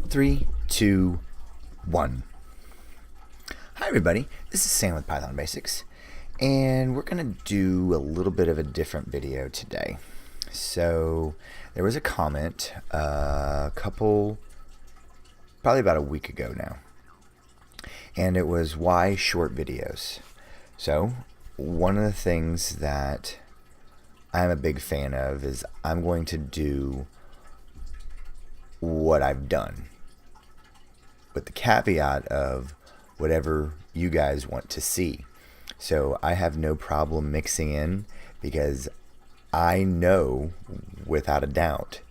Three, two, one. Hi everybody, this is Sam with Python Basics, and we're going to do a little bit of a different video today. So there was a comment probably about a week ago now, and it was why short videos. So one of the things that I'm a big fan of is I'm going to do what I've done, with the caveat of whatever you guys want to see. So I have no problem mixing in, because I know without a doubt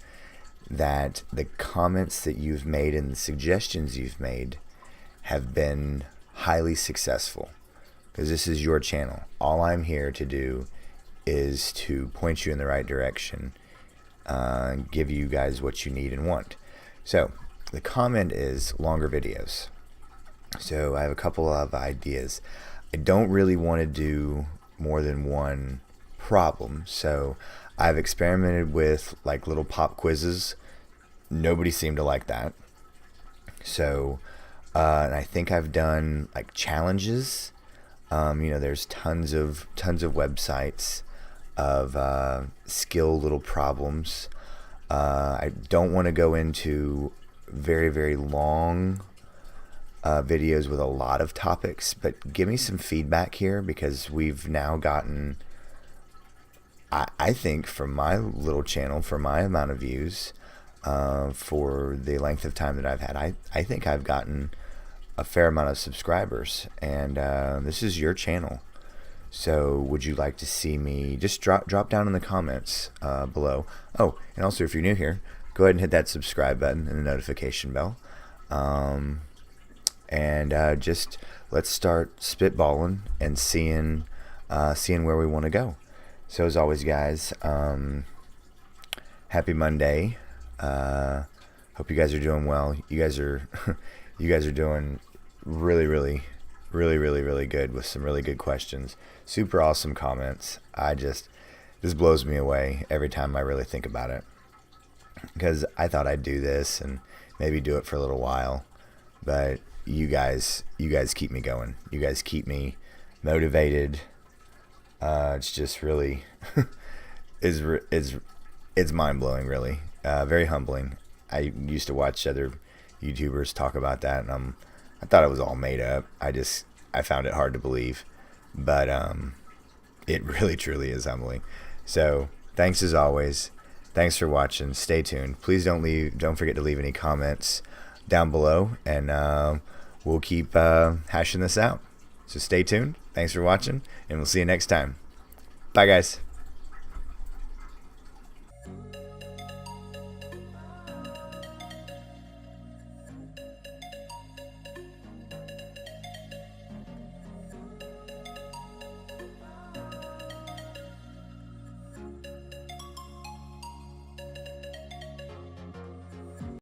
that the comments that you've made and the suggestions you've made have been highly successful, because this is your channel. All I'm here to do is to point you in the right direction, give you guys what you need and want. So the comment is longer videos. So I have a couple of ideas. I don't really want to do more than one problem, so I've experimented with like little pop quizzes. Nobody seemed to like that. So and I think I've done like challenges. There's tons of websites of skill little problems. I don't want to go into very, very long videos with a lot of topics, but give me some feedback here, because we've now gotten, I think from my little channel, for my amount of views, for the length of time that I've had, I think I've gotten a fair amount of subscribers, and this is your channel. So would you like to see me, just drop down in the comments below. Oh, and also if you're new here, go ahead and hit that subscribe button and the notification bell. Just let's start spitballing and seeing where we want to go. So as always, guys, happy Monday. Hope you guys are doing well. You guys are doing really good with some really good questions. Super awesome comments. This blows me away every time I really think about it, because I thought I'd do this and maybe do it for a little while, but you guys keep me going. You guys keep me motivated. It's just really it's mind-blowing, really. Very humbling. I used to watch other YouTubers talk about that, and I thought it was all made up. I found it hard to believe, but it really truly is humbling. So thanks as always. Thanks for watching. Stay tuned. Please don't forget to leave any comments down below, and we'll keep hashing this out. So stay tuned. Thanks for watching, and we'll see you next time. Bye, guys.